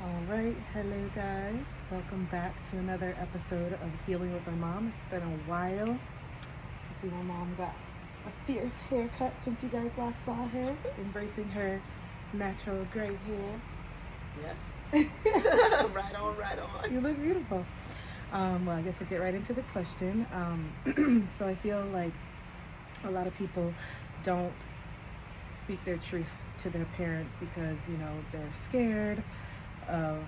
All right, hello guys. Welcome back to another episode of Healing with My Mom. It's been a while. I see my mom got a fierce haircut since you guys last saw her, embracing her natural gray hair. Yes. Right on, right on. You look beautiful. Well, I guess I'll get right into the question. So I feel like a lot of people don't speak their truth to their parents because, they're scared of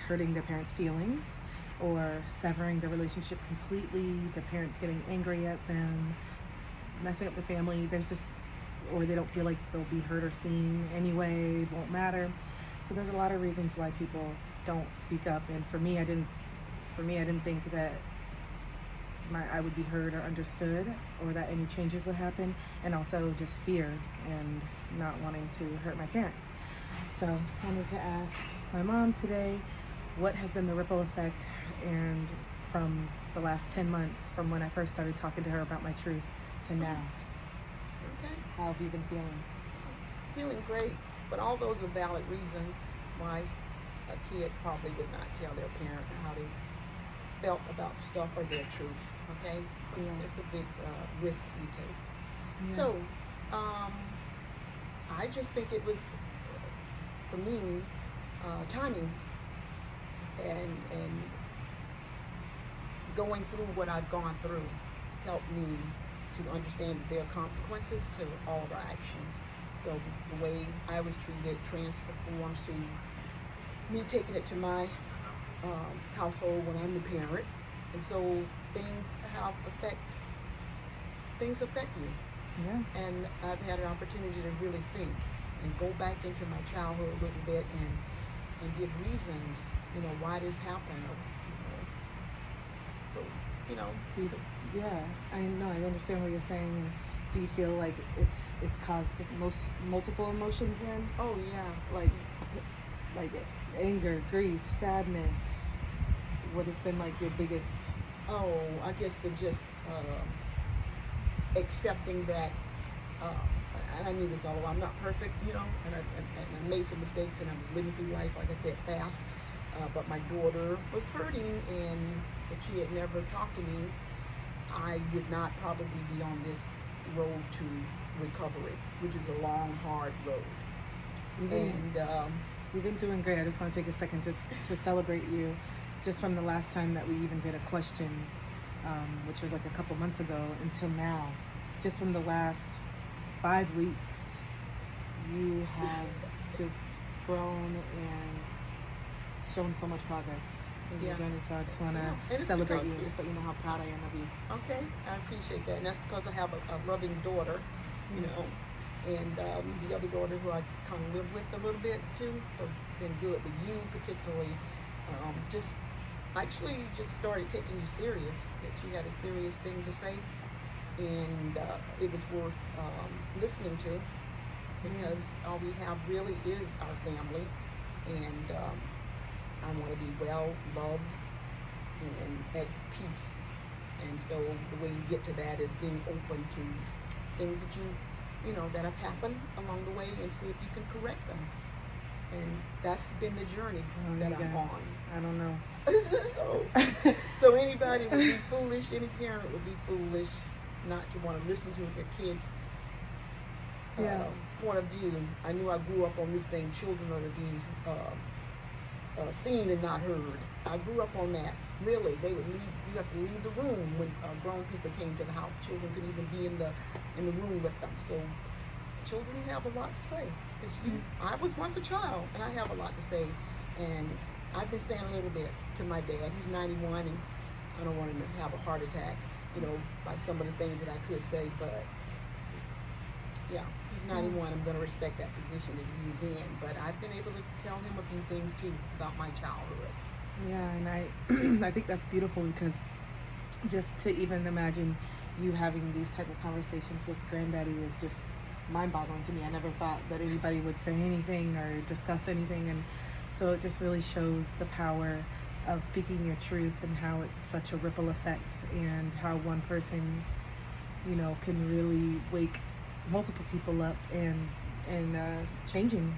hurting their parents' feelings or severing the relationship completely, the parents getting angry at them, messing up the family. Or they don't feel like they'll be heard or seen anyway, it won't matter. So there's a lot of reasons why people don't speak up. And for me, I didn't think that I would be heard or understood, or that any changes would happen, and also just fear and not wanting to hurt my parents. So I wanted to ask my mom today, what has been the ripple effect and from the last 10 months from when I first started talking to her about my truth to now? Okay. How have you been feeling? Feeling great, but all those are valid reasons why a kid probably would not tell their parent how they felt about stuff or their truths. Okay? It's a big risk you take. Yeah. So, I just think it was, for me, timing and going through what I've gone through helped me to understand that there are consequences to all of our actions. So the way I was treated transforms to me taking it to my household when I'm the parent, and so things affect you. Yeah. And I've had an opportunity to really think and go back into my childhood a little bit and give reasons, why this happened. So, Yeah, I know. I understand what you're saying. And do you feel like it's caused multiple emotions then? Oh yeah. Like anger, grief, sadness? What has been like your biggest? Oh, I guess just accepting that. And I knew this all along. I'm not perfect, and I made some mistakes, and I was living through life, like I said, fast. But my daughter was hurting, and if she had never talked to me, I would not probably be on this road to recovery, which is a long, hard road. You've been doing great. I just want to take a second to celebrate you, just from the last time that we even did a question, which was like a couple months ago, until now. Just from the last 5 weeks, you have just grown and shown so much progress in your journey. So I just want to celebrate you and just let you know how proud I am of you. Okay, I appreciate that. And that's because I have a loving daughter, and the other daughter who I kind of live with a little bit too. So been good. But you particularly, just started taking you serious. That you had a serious thing to say, and it was worth listening to, because all we have really is our family, and I want to be well loved and at peace. And so the way you get to that is being open to things that that have happened along the way, and see if you can correct them. And that's been the journey that I'm on. I don't know. So anybody would be foolish, any parent would be foolish not to want to listen to their kids' point of view. I knew I grew up on this thing, children are to be seen and not heard. I grew up on that. Really, they would leave. You have to leave the room when grown people came to the house. Children could even be in the room with them. So children have a lot to say. I was once a child, and I have a lot to say. And I've been saying a little bit to my dad. He's 91, and I don't want him to have a heart attack, by some of the things that I could say. But yeah, he's 91. I'm going to respect that position that he's in. But I've been able to tell him a few things too about my childhood. Yeah, and I think that's beautiful, because just to even imagine you having these type of conversations with Granddaddy is just mind-boggling to me. I never thought that anybody would say anything or discuss anything, and so it just really shows the power of speaking your truth and how it's such a ripple effect, and how one person, can really wake multiple people up and changing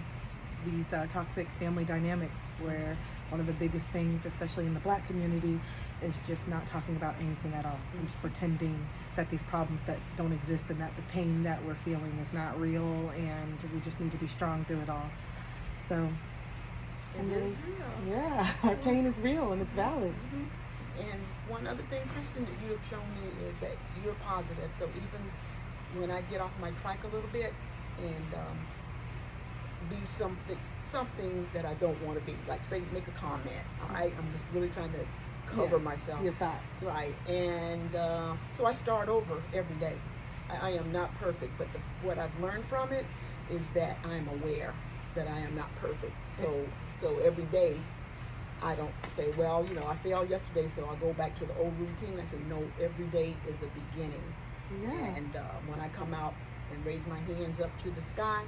these toxic family dynamics, where one of the biggest things, especially in the Black community, is just not talking about anything at all, and just pretending that these problems that don't exist and that the pain that we're feeling is not real, and we just need to be strong through it all. So It is real. yeah, our pain is real and it's valid. And one other thing, Kristen, that you have shown me is that you're positive. So even when I get off my track a little bit and be something that I don't want to be, like say make a comment, all right? I'm just really trying to cover myself. Your thoughts. Right. And so I start over every day. I am not perfect, but what I've learned from it is that I'm aware that I am not perfect. So every day I don't say, well, I failed yesterday, so I'll go back to the old routine. I say, no, every day is a beginning. Yeah. And when I come out and raise my hands up to the sky,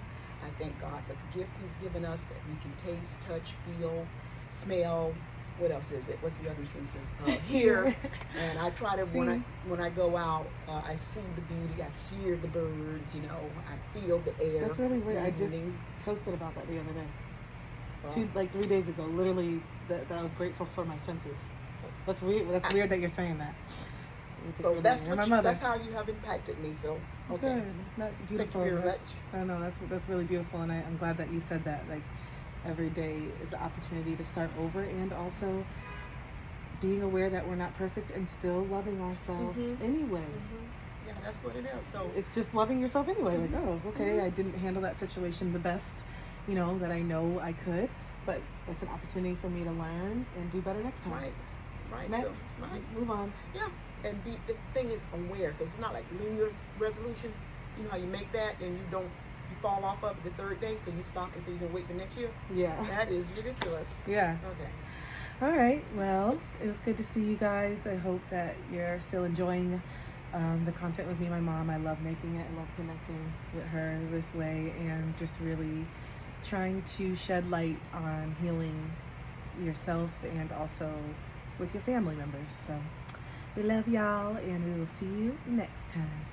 I thank God for the gift He's given us, that we can taste, touch, feel, smell. What else is it? What's the other senses? Hear. And I try to, when I go out, I see the beauty, I hear the birds, I feel the air. That's really weird. I just posted about that the other day. Well, 3 days ago, literally, that I was grateful for my senses. That's weird. That's weird that you're saying that. So that's how you have impacted me. So okay, good. That's beautiful. Thank you very much. I know that's really beautiful, and I'm glad that you said that. Like, every day is an opportunity to start over, and also being aware that we're not perfect and still loving ourselves anyway. Yeah, that's what it is. So it's just loving yourself anyway. Like, oh, okay, I didn't handle that situation the best, that I know I could, but it's an opportunity for me to learn and do better next time. Right. Next, So, move on. Yeah, and the thing is aware, because it's not like New Year's resolutions. You know how you make that and you fall off of it the third day, so you stop and say you're gonna wait for next year. Yeah, that is ridiculous. Yeah. Okay. All right. Well, it was good to see you guys. I hope that you're still enjoying the content with me and my mom. I love making it. I love connecting with her this way, and just really trying to shed light on healing yourself and also with your family members. So we love y'all, and we will see you next time.